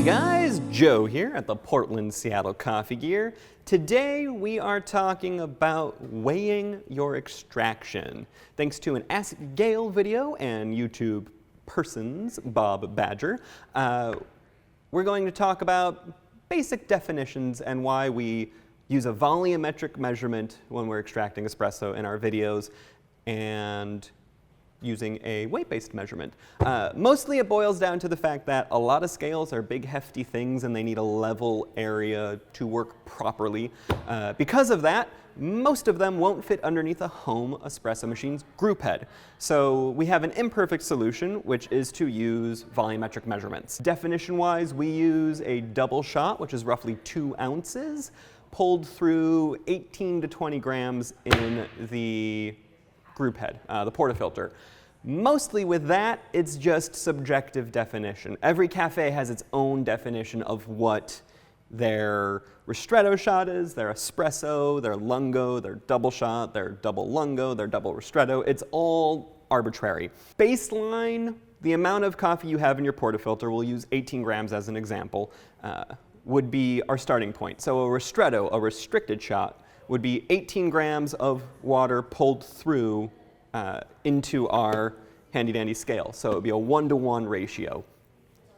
guys, Joe here at the Portland Seattle Coffee Gear. Today we are talking about weighing your extraction. Thanks to an Ask Gail video and YouTube person's Bob Badger, we're going to talk about basic definitions and why we use a volumetric measurement when we're extracting espresso in our videos and using a weight-based measurement. Mostly it boils down to the fact that a lot of scales are big, hefty things and they need a level area to work properly. Because of that, most of them won't fit underneath a home espresso machine's group head. So we have an imperfect solution, which is to use volumetric measurements. Definition-wise, we use a double shot, which is roughly 2 ounces, pulled through 18 to 20 grams in the group head, the portafilter. Mostly with that, it's just subjective definition. Every cafe has its own definition of what their ristretto shot is, their espresso, their lungo, their double shot, their double lungo, their double ristretto. It's all arbitrary. Baseline, the amount of coffee you have in your portafilter, we'll use 18 grams as an example, would be our starting point. So a ristretto, a restricted shot, would be 18 grams of water pulled through into our handy-dandy scale. So it would be a 1-to-1 ratio.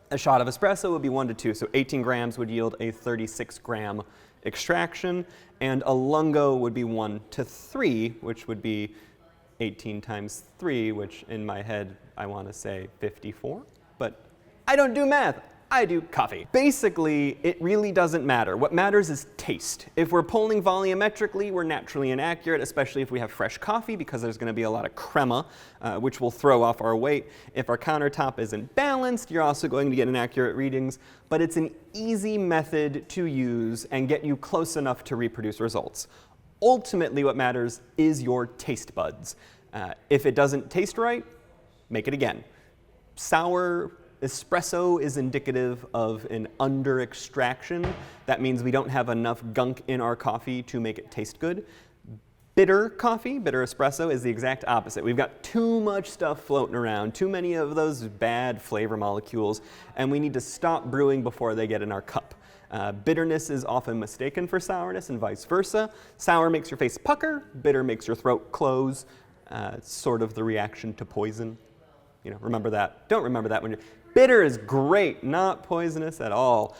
A shot of espresso would be 1-to-2, so 18 grams would yield a 36-gram extraction, and a lungo would be 1-to-3, which would be 18 times 3, which in my head I want to say 54, but I don't do math. I do coffee. Basically, it really doesn't matter. What matters is taste. If we're pulling volumetrically, we're naturally inaccurate, especially if we have fresh coffee, because there's going to be a lot of crema, which will throw off our weight. If our countertop isn't balanced, you're also going to get inaccurate readings, but it's an easy method to use and get you close enough to reproduce results. Ultimately, what matters is your taste buds. If it doesn't taste right, make it again. Sour espresso is indicative of an under-extraction. That means we don't have enough gunk in our coffee to make it taste good. Bitter coffee, bitter espresso, is the exact opposite. We've got too much stuff floating around, too many of those bad flavor molecules, and we need to stop brewing before they get in our cup. Bitterness is often mistaken for sourness and vice versa. Sour makes your face pucker, bitter makes your throat close. It's sort of the reaction to poison. You know, remember that. Don't remember that when you're... Bitter is great, not poisonous at all.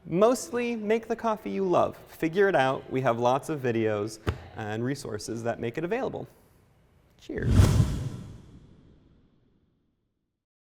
Mostly make the coffee you love. Figure it out. We have lots of videos and resources that make it available. Cheers.